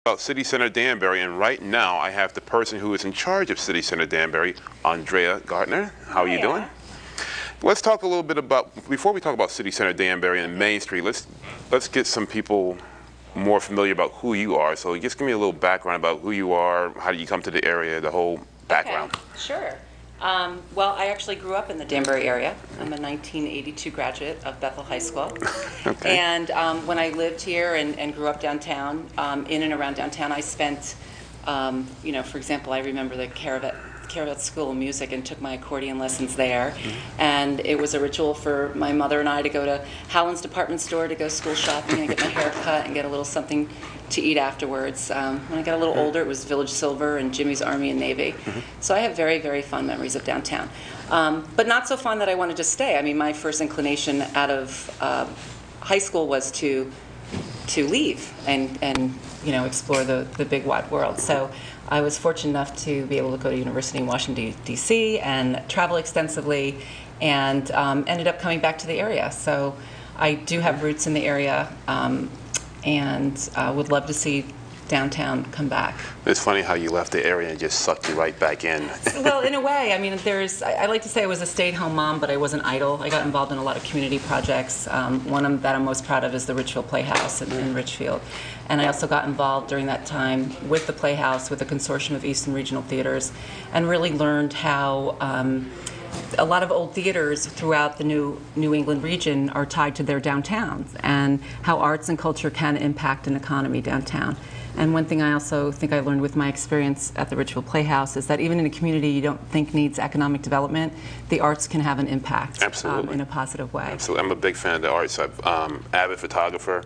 About City Center Danbury, and right now I have the person who is in charge of City Center Danbury, Andrea Gartner. How are you doing? Let's talk a little bit about, before we talk about City Center Danbury and Main Street, let's get some people more familiar about who you are. So just give me a little background about who you are, how did you come to the area, the whole background. Okay, sure. Well, I actually grew up in the Danbury area. I'm a 1982 graduate of Bethel High School. Okay. And when I lived here and grew up downtown, in and around downtown, I spent, for example, I remember the Caravat School of Music and took my accordion lessons there. Mm-hmm. And it was a ritual for my mother and I to go to Howland's department store to go school shopping and get my hair cut and get a little something to eat afterwards. When I got a little older, it was Village Silver and Jimmy's Army and Navy. Mm-hmm. So I have very, very fond memories of downtown. But not so fond that I wanted to stay. I mean, my first inclination out of high school was to leave and explore the big wide world. So I was fortunate enough to be able to go to university in Washington, D.C. and travel extensively and ended up coming back to the area. So I do have roots in the area and would love to see downtown come back. It's funny how you left the area and just sucked you right back in. Well, in a way. I mean, I like to say I was a stay-at-home mom, but I wasn't idle. I got involved in a lot of community projects. One that I'm most proud of is the Richfield Playhouse in Richfield. And I also got involved during that time with the Playhouse, with a consortium of Eastern Regional Theaters, and really learned how a lot of old theaters throughout the New England region are tied to their downtowns, and how arts and culture can impact an economy downtown. And one thing I also think I learned with my experience at the Richfield Playhouse is that even in a community you don't think needs economic development, the arts can have an impact. Absolutely. In a positive way. Absolutely. I'm a big fan of the arts. I'm avid photographer,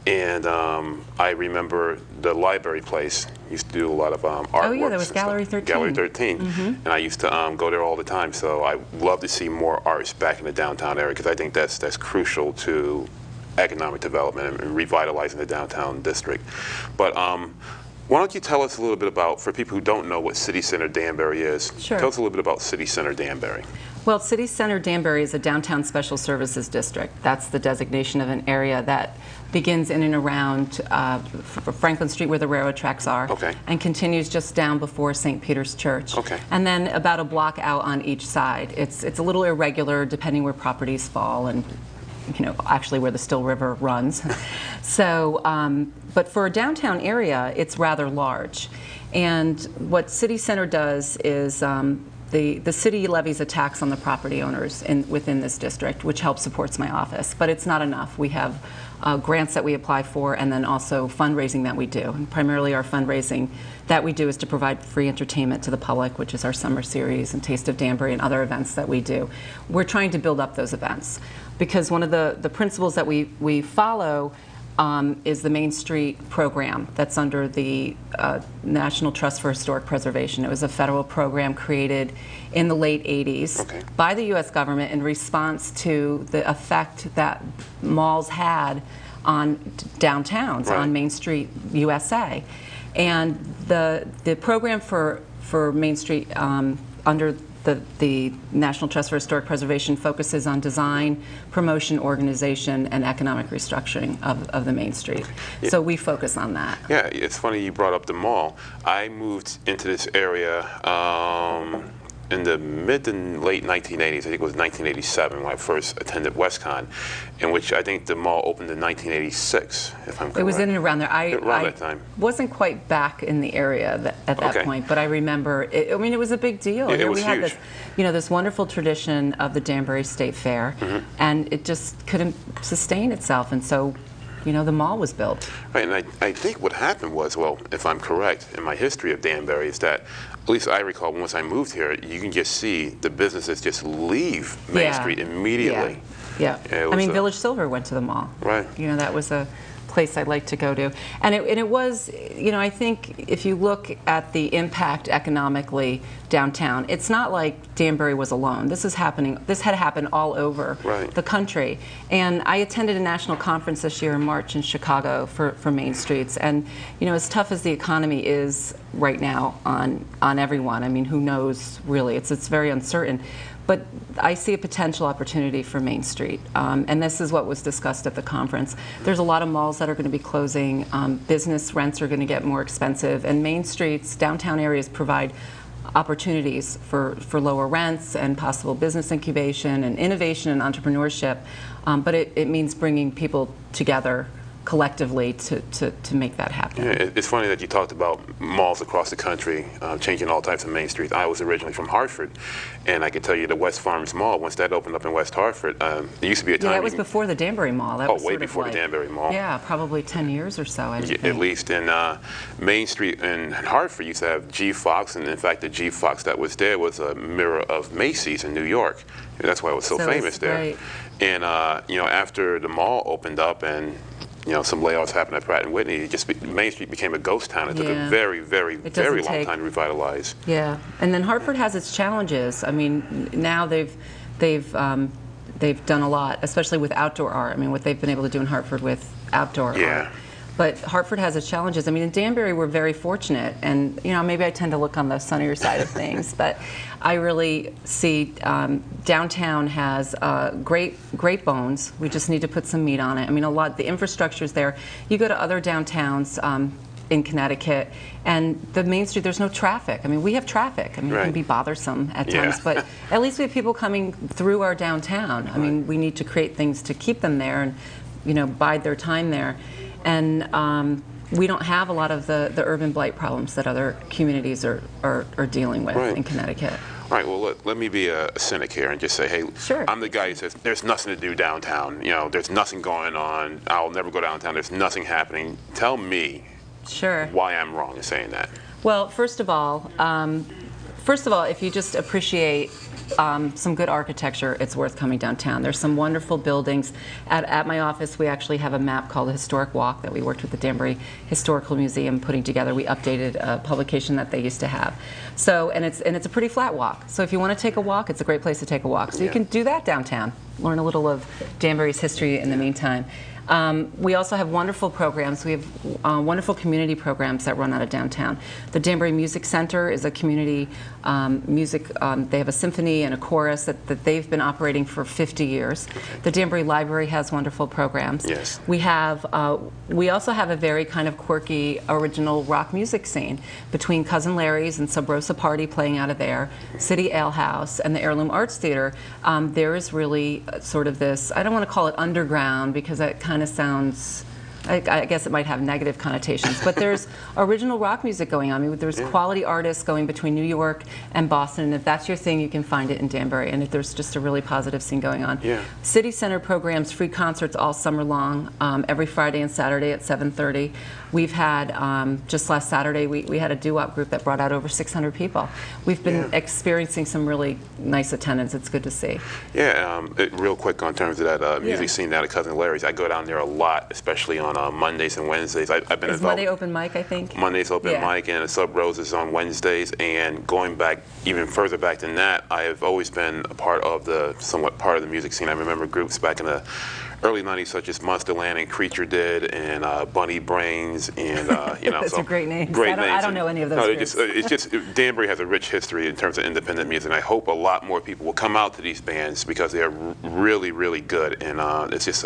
and I remember the library place used to do a lot of artwork. Oh yeah, there was Gallery 13. Gallery 13. Mm-hmm. And I used to go there all the time. So I love to see more arts back in the downtown area because I think that's crucial to economic development and revitalizing the downtown district. But why don't you tell us a little bit about, for people who don't know what City Center Danbury is, Sure. Tell us a little bit about City Center Danbury. Well, City Center Danbury is a downtown special services district. That's the designation of an area that begins in and around Franklin Street where the railroad tracks are, okay, and continues just down before St. Peter's Church. Okay. And then about a block out on each side. It's a little irregular depending where properties fall and actually where the Still River runs. So, but for a downtown area, it's rather large. And what City Center does is the city levies a tax on the property owners within this district, which helps supports my office. But it's not enough. We have grants that we apply for, and then also fundraising that we do. And primarily our fundraising that we do is to provide free entertainment to the public, which is our summer series and Taste of Danbury and other events that we do. We're trying to build up those events because one of the principles that we follow is the Main Street program that's under the National Trust for Historic Preservation. It was a federal program created in the late 80s okay, by the U.S. government in response to the effect that malls had on downtowns, right, on Main Street, USA. And the program for Main Street under the National Trust for Historic Preservation focuses on design, promotion, organization, and economic restructuring of the Main Street. Yeah. So we focus on that. Yeah, it's funny you brought up the mall. I moved into this area in the mid and late 1980s. I think it was 1987 when I first attended WestCon, in which I think the mall opened in 1986, if I'm correct. It was in and around there. Around that time. Wasn't quite back in the area at that okay, point, but I remember, it was a big deal. Yeah, it was we had huge. this wonderful tradition of the Danbury State Fair, mm-hmm, and it just couldn't sustain itself, and so the mall was built. Right, and I think what happened was, well, if I'm correct, in my history of Danbury, is that, at least I recall, once I moved here, you can just see the businesses just leave Main Street immediately. Yeah. I mean, Village Silver went to the mall. Right. That was a place I'd like to go to. And it was, I think if you look at the impact economically downtown, it's not like Danbury was alone. This had happened all over right, the country. And I attended a national conference this year in March in Chicago for Main Streets. And, as tough as the economy is right now on everyone, I mean, who knows really? It's very uncertain. But I see a potential opportunity for Main Street, and this is what was discussed at the conference. There's a lot of malls that are going to be closing. Business rents are going to get more expensive, and Main Streets, downtown areas provide opportunities for lower rents and possible business incubation and innovation and entrepreneurship. But it means bringing people together collectively to make that happen. Yeah, it's funny that you talked about malls across the country changing all types of main streets. I was originally from Hartford, and I can tell you the West Farms Mall, once that opened up in West Hartford, there used to be a time... Yeah, that was before the Danbury Mall. That was way before the Danbury Mall. Yeah, probably 10 years or so, I think. At least. And Main Street in Hartford used to have G Fox, and in fact the G Fox that was there was a mirror of Macy's in New York. And that's why it was so famous there. Right. And after the mall opened up and some layoffs happened at Pratt & Whitney, Main Street became a ghost town. It took a very, very, very long time to revitalize. Yeah, and then Hartford has its challenges. I mean, now they've done a lot, especially with outdoor art. I mean, what they've been able to do in Hartford with outdoor art. But Hartford has its challenges. I mean, in Danbury, we're very fortunate, and maybe I tend to look on the sunnier side of things, but I really see downtown has great bones. We just need to put some meat on it. I mean, the infrastructure's there. You go to other downtowns in Connecticut, and the Main Street, there's no traffic. I mean, we have traffic. I mean, it can be bothersome at times, but at least we have people coming through our downtown. I mean, we need to create things to keep them there and bide their time there. And we don't have a lot of the urban blight problems that other communities are dealing with in Connecticut. All right, well, let me be a cynic here and just say, hey, sure. I'm the guy who says there's nothing to do downtown. There's nothing going on. I'll never go downtown. There's nothing happening. Tell me why I'm wrong in saying that. Well, first of all, if you just appreciate some good architecture, it's worth coming downtown. There's some wonderful buildings. At my office, we actually have a map called the Historic Walk that we worked with the Danbury Historical Museum putting together. We updated a publication that they used to have. So, and it's a pretty flat walk. So if you want to take a walk, it's a great place to take a walk. So you can do that downtown. Learn a little of Danbury's history in the meantime. We also have wonderful programs. We have wonderful community programs that run out of downtown. The Danbury Music Center is a community music. They have a symphony and a chorus that they've been operating for 50 years. The Danbury Library has wonderful programs. Yes. We also have a very kind of quirky, original rock music scene between Cousin Larry's and Sub Rosa Party playing out of there, City Ale House, and the Heirloom Arts Theater. There is really sort of this, I don't want to call it underground because that kind of sounds, I guess it might have negative connotations, but there's original rock music going on. I mean, there's quality artists going between New York and Boston, and if that's your thing, you can find it in Danbury, and there's just a really positive scene going on. City Center programs free concerts all summer long, every Friday and Saturday at 7:30. We've had, just last Saturday, we had a doo-wop group that brought out over 600 people. We've been experiencing some really nice attendance. It's good to see. Yeah, real quick on terms of that music scene down at Cousin Larry's, I go down there a lot, especially on Mondays and Wednesdays. I've been involved. Monday open mic, I think? Monday's open mic, and Sub Rosa's on Wednesdays. And going back, even further back than that, I have always been somewhat part of the music scene. I remember groups back in the early 90s such as Monsterland and Creature Did and Bunny Brains and Those are great names. Great names. I don't know any of those groups. It's just Danbury has a rich history in terms of independent music, and I hope a lot more people will come out to these bands because they are really, really good, and it's just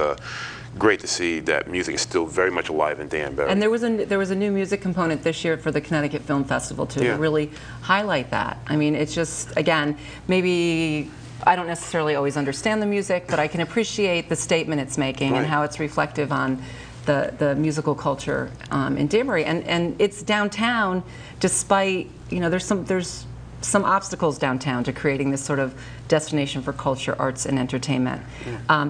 great to see that music is still very much alive in Danbury. And there was a new music component this year for the Connecticut Film Festival too, to really highlight that. I mean, it's just, again, maybe I don't necessarily always understand the music, but I can appreciate the statement it's making and how it's reflective on the musical culture in Danbury. And it's downtown, despite, there's some obstacles downtown to creating this sort of destination for culture, arts, and entertainment.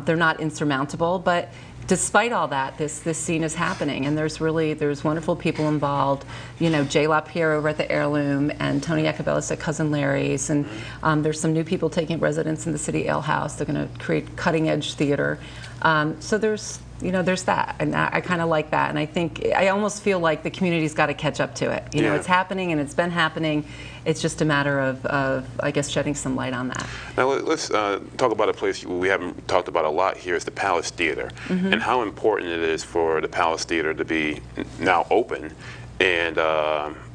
They're not insurmountable, but despite all that, this scene is happening, and there's wonderful people involved. Jay LaPierre over at the Heirloom, and Tony Yacobelis at Cousin Larry's, and there's some new people taking residence in the City Ale House. They're going to create cutting-edge theater. So there's that, and I kind of like that, and I almost feel like the community's got to catch up to it. It's happening, and it's been happening. It's just a matter of I guess, shedding some light on that. Now let's talk about a place we haven't talked about a lot here is the Palace Theater, and how important it is for the Palace Theater to be now open and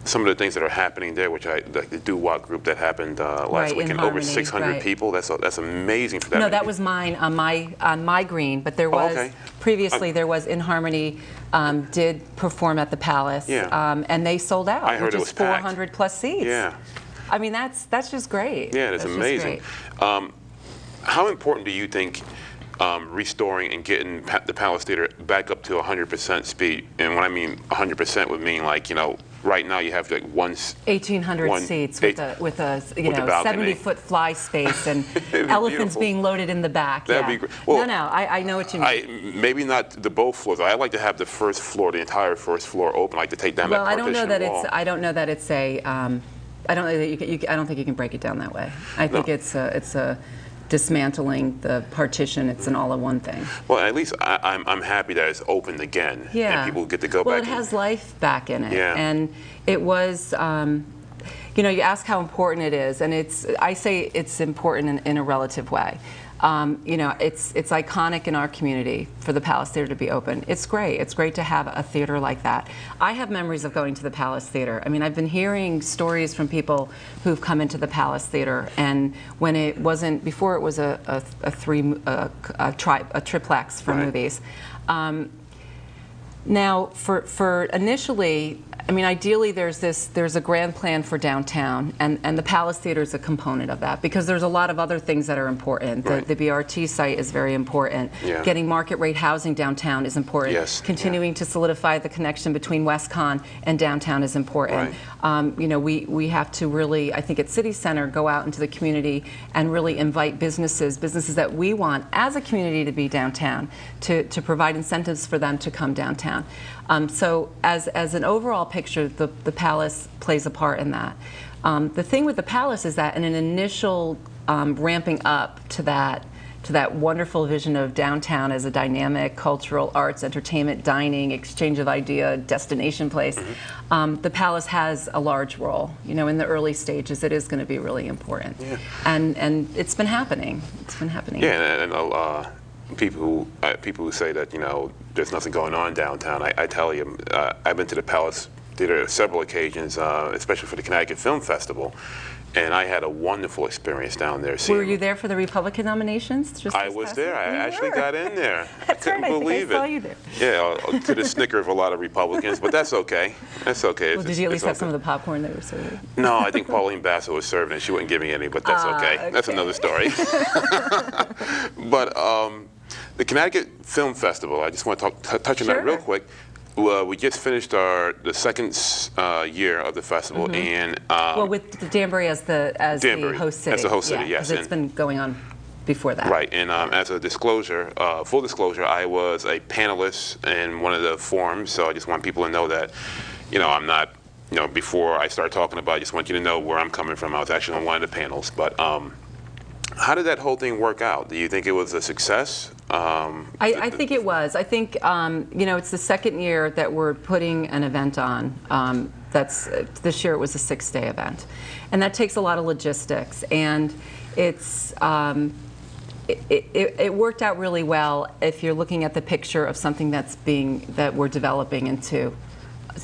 some of the things that are happening there, which like the doo-wop group that happened last Right, weekend, in over Harmony, 600 right. people. That's amazing for that. No, many that people. was mine on my green, but there was okay. previously there was In Harmony did perform at the Palace, Yeah. and they sold out, I heard which it is was packed. 400 plus seats. Yeah. I mean that's just great. Yeah, it's That's just amazing. great. How important do you think restoring and getting the Palace Theater back up to 100% speed? And when I mean 100% would mean, like, you know, right now you have like 1,800 seats with a with the balcony. 70-foot fly space and elephants beautiful. being loaded in the back. That'd yeah. be great. Well, no, I know what you mean. Maybe not the both floors. I'd like to have the first floor, the entire first floor open. I'd like to take down Well, that partition wall. I don't know that it's a. I don't know that I don't think you can break it down that way. I think it's a dismantling the partition. It's an all-in-one thing. Well, at least I'm happy that it's opened again. Yeah. And people get to go well, back. Well, it has life back in it. Yeah. And it was. You know, you ask how important it is, and I say it's important in a relative way. You know, it's iconic in our community for the Palace Theater to be open. It's great. It's great to have a theater like that. I have memories of going to the Palace Theater. I mean, I've been hearing stories from people who've come into the Palace Theater, and when it wasn't, before it was a triplex for Right. movies. Now, for initially, I mean, ideally, there's a grand plan for downtown, and the Palace Theater is a component of that, because there's a lot of other things that are important. Right. The BRT site is very important. Yeah. Getting market rate housing downtown is important. Yes. Continuing to solidify the connection between WestCon and downtown is important. Right. You know, we have to really, I think at City Center, go out into the community and really invite businesses that we want as a community to be downtown, to provide incentives for them to come downtown. So as an overall picture, the Palace plays a part in that. The thing with the Palace is that in an initial ramping up to that wonderful vision of downtown as a dynamic cultural, arts, entertainment, dining, exchange of idea, destination place, the Palace has a large role. You know, in the early stages, it is going to be really important. Yeah. And it's been happening. It's been happening. Yeah, and people who say that, you know, there's nothing going on downtown, I tell you, I've been to the Palace Theater several occasions, especially for the Connecticut Film Festival, and I had a wonderful experience down there. Were you there for the Republican nominations? I was there. I actually got in there. That's I couldn't right. believe I saw it. you there. Yeah, to the snicker of a lot of Republicans, but that's okay. That's okay. Well, did you at least have some of the popcorn they were serving? No, I think Pauline Bassett was serving it. She wouldn't give me any, but that's okay. That's another story. But the Connecticut Film Festival, I just want to touch on that real quick. We just finished the second year of the festival, and well, with Danbury as the host city. As the host city, yes. Because it's been going on before that. Right, and as a disclosure, full disclosure, I was a panelist in one of the forums, so I just want people to know that, you know, I'm not, you know, before I start talking about it, I just want you to know where I'm coming from. I was actually on one of the panels, but how did that whole thing work out? Do you think it was a success? I think it was. I think, you know, it's the second year that we're putting an event on. This year it was a 6-day event. And that takes a lot of logistics. And it's, it worked out really well if you're looking at the picture of something that we're developing into,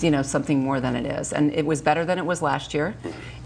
you know, something more than it is. And it was better than it was last year.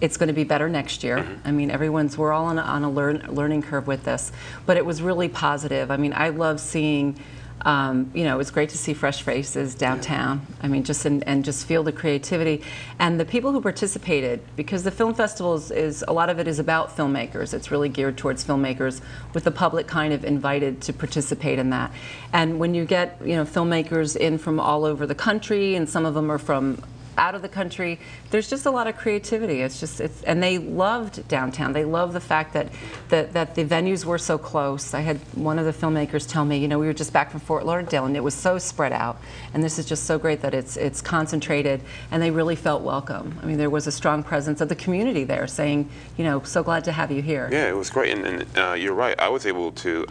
It's going to be better next year. I mean, we're all on a learning curve with this, but it was really positive. I mean, I love seeing, you know, it was great to see fresh faces downtown. I mean, just feel the creativity and the people who participated, because the film festival is a lot of it is about filmmakers. It's really geared towards filmmakers, with the public kind of invited to participate in that. And when you get, you know, filmmakers in from all over the country, and some of them are from out of the country, there's just a lot of creativity. And they loved downtown. They loved the fact that the venues were so close. I had one of the filmmakers tell me, you know, we were just back from Fort Lauderdale, and it was so spread out. And this is just so great that it's concentrated, and they really felt welcome. I mean, there was a strong presence of the community there, saying, you know, so glad to have you here. Yeah, it was great, and you're right. I was able to,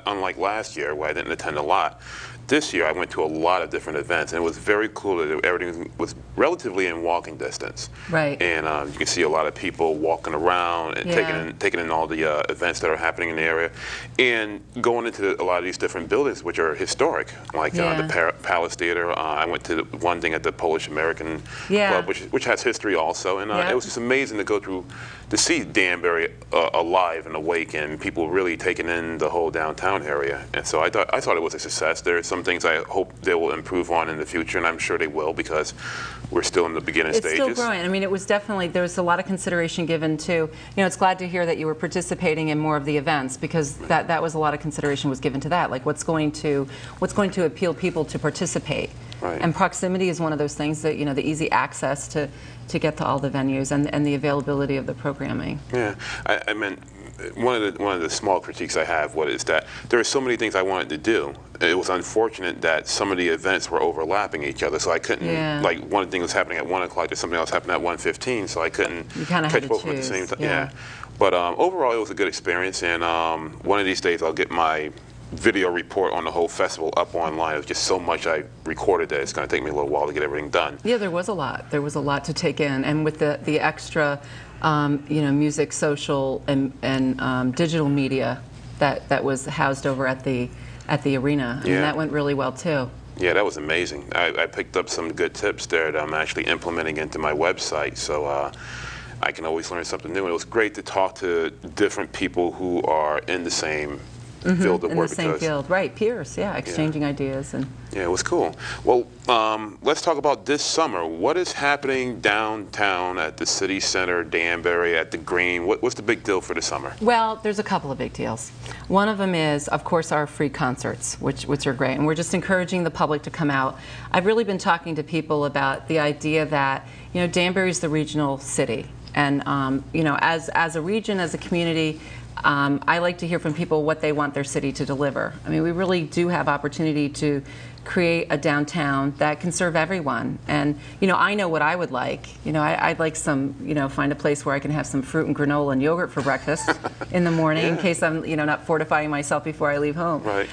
unlike last year where I didn't attend a lot, this year I went to a lot of different events, and it was very cool that everything was relatively in walking distance. Right. And you can see a lot of people walking around and taking in all the events that are happening in the area, and going into a lot of these different buildings which are historic, like the Palace Theater. I went to one thing at the Polish American Club, which has history also, and it was just amazing to go through to see Danbury alive and awake, and people really taking in the whole downtown area. And so I thought it was a success. There are some things I hope they will improve on in the future, and I'm sure they will, because we're still in the beginning stages. It's still growing. I mean, it was definitely, there was a lot of consideration given to, you know, it's glad to hear that you were participating in more of the events, because that was a lot of consideration was given to that, like what's going to appeal people to participate. Right. And proximity is one of those things that, you know, the easy access to get to all the venues, and the availability of the programming. Yeah, I mean, one of the small critiques I have is that there are so many things I wanted to do. It was unfortunate that some of the events were overlapping each other, so I couldn't, like one thing was happening at 1 o'clock, there's something else happening at 1:15, so I couldn't catch both of them at the same time. Yeah. But overall, it was a good experience, and one of these days I'll get my video report on the whole festival up online. It was just so much I recorded that it's going to take me a little while to get everything done. Yeah, there was a lot. There was a lot to take in, and with the extra, you know, music, social, and digital media that was housed over at the arena, and that went really well too. Yeah, that was amazing. I picked up some good tips there that I'm actually implementing into my website, so I can always learn something new. And it was great to talk to different people who are in the same field of work. In the same field, right, peers, exchanging ideas. And yeah, it was cool. Well, let's talk about this summer. What is happening downtown at the City Center, Danbury, at the Green? What's the big deal for the summer? Well, there's a couple of big deals. One of them is, of course, our free concerts, which are great, and we're just encouraging the public to come out. I've really been talking to people about the idea that, you know, Danbury's the regional city, and you know, as a region, as a community, I like to hear from people what they want their city to deliver. I mean, we really do have opportunity to create a downtown that can serve everyone. And, you know, I know what I would like. You know, I'd like some, you know, find a place where I can have some fruit and granola and yogurt for breakfast in the morning in case I'm, you know, not fortifying myself before I leave home. Right.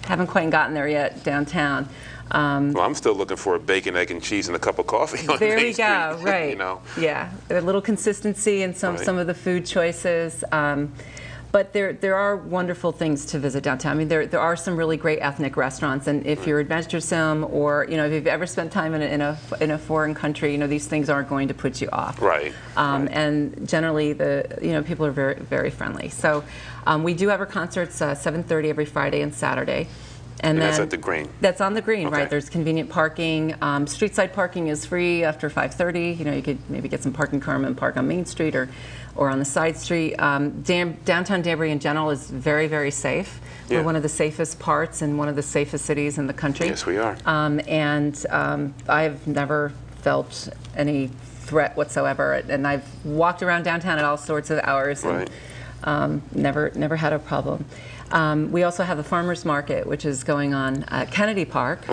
Haven't quite gotten there yet downtown. Well, I'm still looking for a bacon, egg, and cheese and a cup of coffee on there Main we Street. go, right. You know? Yeah, a little consistency in some of the food choices. But there are wonderful things to visit downtown. I mean, there are some really great ethnic restaurants, and if you're adventuresome, or, you know, if you've ever spent time in a foreign country, you know, these things aren't going to put you off. Right. And generally, people are very, very friendly. So we do have our concerts 7:30 every Friday and Saturday. And then that's at the Green. That's on the Green, right? There's convenient parking. Street side parking is free after 5:30. You know, you could maybe get some parking karma and park on Main Street or on the side street. Downtown Danbury in general is very, very safe. Yeah. We're one of the safest parts and one of the safest cities in the country. Yes, we are. I've never felt any threat whatsoever, and I've walked around downtown at all sorts of hours and never had a problem. We also have the farmers market, which is going on at Kennedy Park,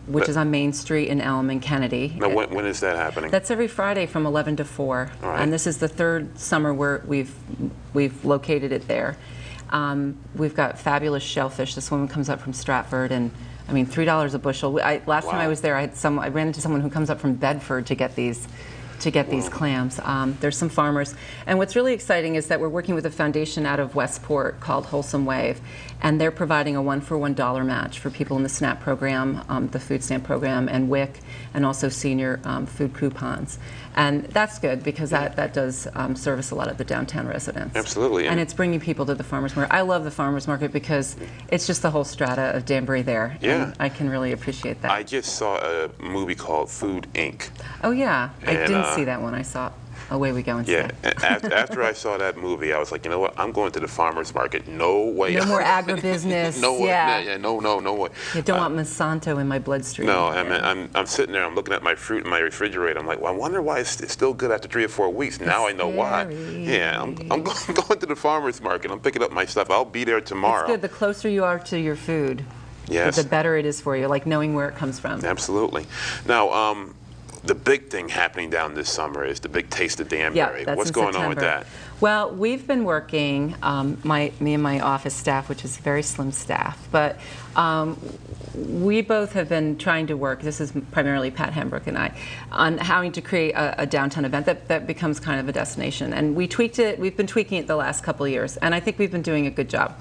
which is on Main Street in Elm and Kennedy. Now, when is that happening? That's every Friday from 11 to 4, and this is the third summer where we've located it there. We've got fabulous shellfish. This woman comes up from Stratford, and I mean, $3 a bushel. Last time I was there, I ran into someone who comes up from Bedford to get these clams. There's some farmers. And what's really exciting is that we're working with a foundation out of Westport called Wholesome Wave, and they're providing a $1-for-$1 match for people in the SNAP program, the food stamp program, and WIC, and also senior food coupons. And that's good because that does service a lot of the downtown residents. Absolutely. And it's bringing people to the farmers market. I love the farmers market because it's just the whole strata of Danbury there. Yeah. And I can really appreciate that. I just saw a movie called Food, Inc. Oh, yeah. I didn't see that one. I saw Away We Go instead. Yeah, after I saw that movie, I was like, you know what? I'm going to the farmer's market. No way. No more agribusiness. No way. Yeah, no way. You don't want Monsanto in my bloodstream. No, I mean, I'm sitting there, I'm looking at my fruit in my refrigerator. I'm like, well, I wonder why it's still good after 3 or 4 weeks. Now I know why. Yeah, I'm going to the farmer's market. I'm picking up my stuff. I'll be there tomorrow. It's good. The closer you are to your food, the better it is for you, like knowing where it comes from. Absolutely. Now, the big thing happening down this summer is the big Taste of Danbury. Yeah, that's What's going on with that? Well, we've been working, me and my office staff, which is a very slim staff, but we both have been trying to work, this is primarily Pat Hembrook and I, on having to create a downtown event that becomes kind of a destination. And we've been tweaking it the last couple of years, and I think we've been doing a good job.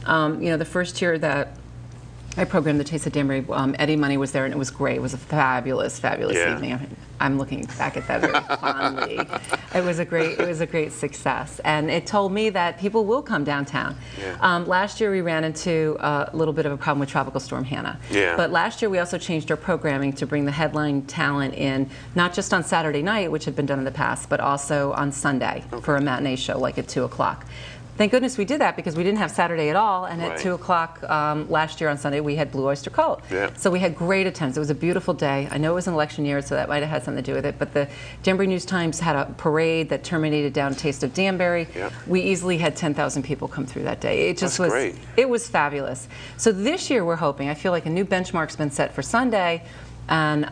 The first year that I programmed the Taste of Danbury, Eddie Money was there, and it was great. It was a fabulous evening. I'm looking back at that very fondly. It was a great success, and it told me that people will come downtown. Yeah. Last year we ran into a little bit of a problem with Tropical Storm Hannah. Yeah. But last year we also changed our programming to bring the headline talent in, not just on Saturday night, which had been done in the past, but also on Sunday for a matinee show, like at 2 o'clock. Thank goodness we did that, because we didn't have Saturday at all, and at 2 o'clock last year on Sunday we had Blue Oyster Cult. Yeah. So we had great attendance. It was a beautiful day. I know it was an election year, so that might have had something to do with it, but the Danbury News-Times had a parade that terminated down Taste of Danbury. Yeah. We easily had 10,000 people come through that day. That's great. It was fabulous. So this year we're hoping, I feel like a new benchmark's been set for Sunday, and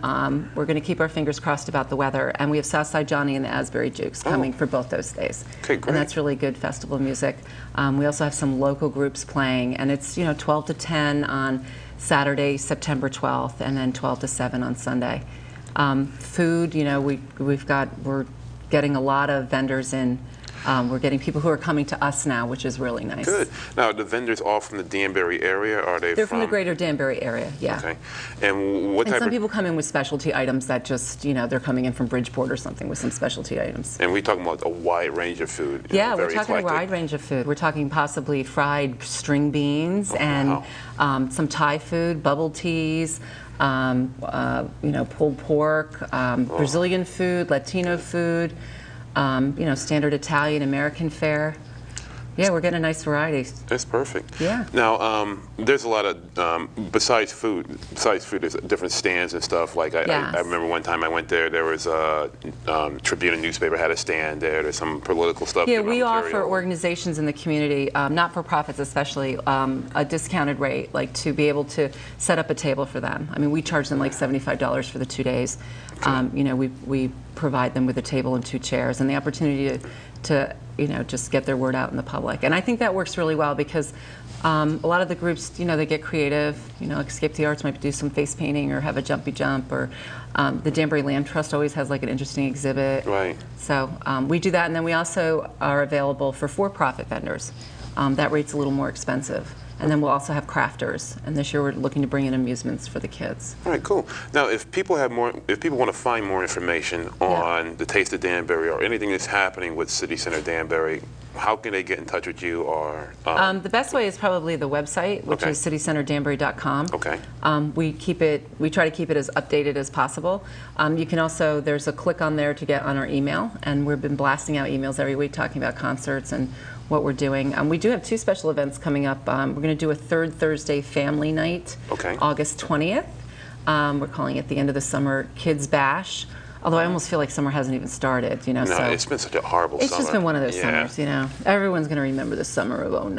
we're going to keep our fingers crossed about the weather. And we have Southside Johnny and the Asbury Jukes coming for both those days. Okay, great. And that's really good festival music. We also have some local groups playing, and it's 12 to 10 on Saturday, September 12th, and then 12 to 7 on Sunday. Food, we're getting a lot of vendors in. We're getting people who are coming to us now, which is really nice. Good. Now, the vendors all from the Danbury area? Are they They're from the greater Danbury area, yeah. Okay. And what type And some of... people come in with specialty items that just, they're coming in from Bridgeport or something with some specialty items. And we're talking about a wide range of food. Yeah, we're very talking eclectic. a wide range of food. We're talking possibly fried string beans and some Thai food, bubble teas, pulled pork, Brazilian food, Latino food, standard Italian, American fare. Yeah, we're getting a nice variety. That's perfect. Yeah. Now, there's a lot of, besides food, there's different stands and stuff. Like, I remember one time I went there, there was a Tribune newspaper had a stand there. There's some political stuff. Yeah, we offer organizations in the community, not-for-profits especially, a discounted rate, like to be able to set up a table for them. I mean, we charge them like $75 for the 2 days. Okay. We provide them with a table and 2 chairs and the opportunity to just get their word out in the public. And I think that works really well, because a lot of the groups, they get creative, Escape the Arts might do some face painting or have a jumpy jump, or the Danbury Land Trust always has like an interesting exhibit. Right. So we do that, and then we also are available for-profit vendors. That rate's a little more expensive. And then we'll also have crafters, and this year we're looking to bring in amusements for the kids. All right, cool. Now, if people want to find more information on the Taste of Danbury or anything that's happening with City Center Danbury, how can they get in touch with you? Or the best way is probably the website, which is citycenterdanbury.com. Okay. We try to keep it as updated as possible. You can also, there's a click on there to get on our email, and we've been blasting out emails every week talking about concerts and what we're doing. We do have 2 special events coming up. We're going to do a third Thursday family night, August 20th. We're calling it the end of the summer Kids Bash. Although I almost feel like summer hasn't even started, No, so it's been such a horrible summer. It's just been one of those summers, Everyone's going to remember the summer of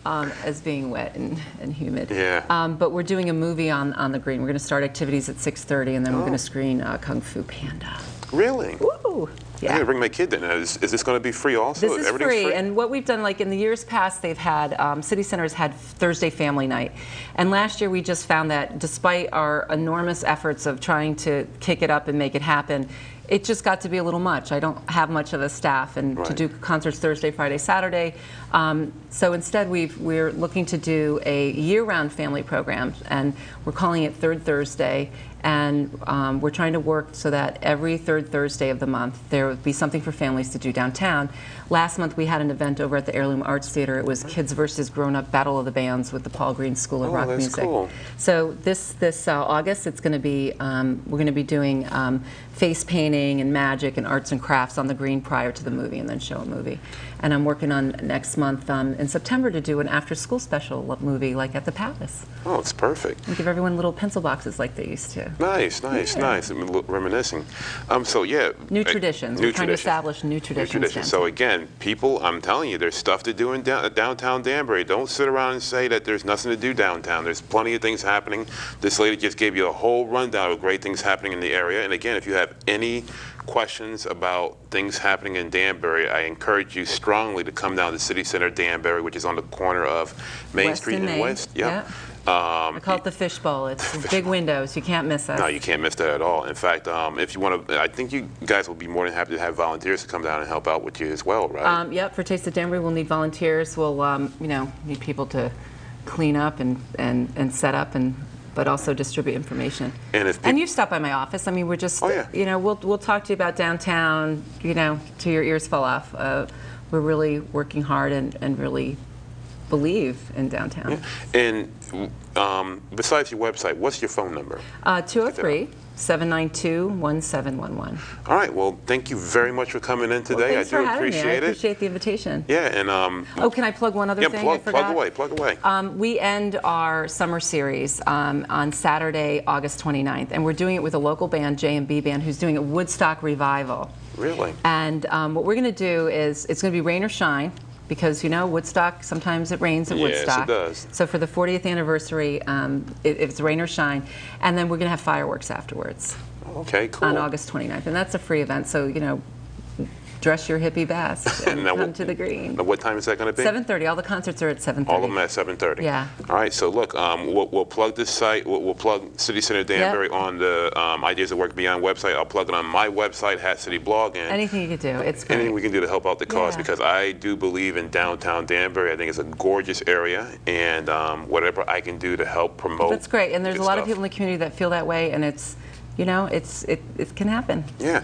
'09 as being wet and humid. Yeah. But we're doing a movie on the green. We're going to start activities at 6:30, and then we're going to screen Kung Fu Panda. Really? Woo! Yeah. I'm going to bring my kid in. Is this going to be free also? This is free, and what we've done, like in the years past, they've had, City Center's had Thursday Family Night. And last year we just found that despite our enormous efforts of trying to kick it up and make it happen, it just got to be a little much. I don't have much of a staff, and to do concerts Thursday, Friday, Saturday. So instead we're looking to do a year-round family program, and we're calling it Third Thursday. And we're trying to work so that every third Thursday of the month there would be something for families to do downtown. Last month we had an event over at the Heirloom Arts Theater. It was Kids versus Grown Up Battle of the Bands with the Paul Green School of Rock Music. Cool. So this August it's going to be we're going to be doing face painting and magic and arts and crafts on the green prior to the movie, and then show a movie. And I'm working on next month in September to do an after-school special movie like at the Palace. Oh, it's perfect. And give everyone little pencil boxes like they used to. Nice, nice, Yeah. nice. I'm reminiscing. So yeah. New traditions. We're trying to establish new traditions. So again, people, I'm telling you, there's stuff to do in downtown Danbury. Don't sit around and say that there's nothing to do downtown. There's plenty of things happening. This lady just gave you a whole rundown of great things happening in the area. And again, if you have any questions about things happening in Danbury, I encourage you strongly to come down to City Center Danbury, which is on the corner of Main West Street and and Main. West. Yep. Yeah. I call it the fishbowl. It's big windows. You can't miss us. No, you can't miss that at all. In fact, if you want to, I think you guys will be more than happy to have volunteers to come down and help out with you as well, right? Yep, for Taste of Danbury, we'll need volunteers. We'll, need people to clean up and set up, but also distribute information. And you stop by my office. I mean, we're just, Oh, yeah. We'll talk to you about downtown, till your ears fall off. We're really working hard and really believe in downtown. Yeah. And besides your website, what's your phone number? 203-792-1711. All right. Well, thank you very much for coming in today. Thanks I do for having me. I appreciate it. appreciate the invitation. Yeah. And Can I plug one other thing? I forgot? plug away. We end our summer series on Saturday, August 29th, and we're doing it with a local band, J&B Band, who's doing a Woodstock revival. Really? And what we're going to do is, it's going to be rain or shine, because Woodstock, sometimes it rains at Woodstock. Yes, it does. So for the 40th anniversary, it's rain or shine, and then we're going to have fireworks afterwards. Okay, cool. On August 29th, and that's a free event. So dress your hippie best and come to the green. Now what time is that going to be? 7:30. All the concerts are at 7:30. All of them at 7:30. Yeah. All right. So look, we'll plug this site. We'll plug City Center Danbury on the Ideas of Work Beyond website. I'll plug it on my website, Hat City Blog, and anything you could do. It's great. anything we can do to help out the cause, Yeah. because I do believe in downtown Danbury. I think it's a gorgeous area, and whatever I can do to help promote. That's great. And there's good a lot of stuff. people in the community that feel that way, and it's, it can happen. Yeah.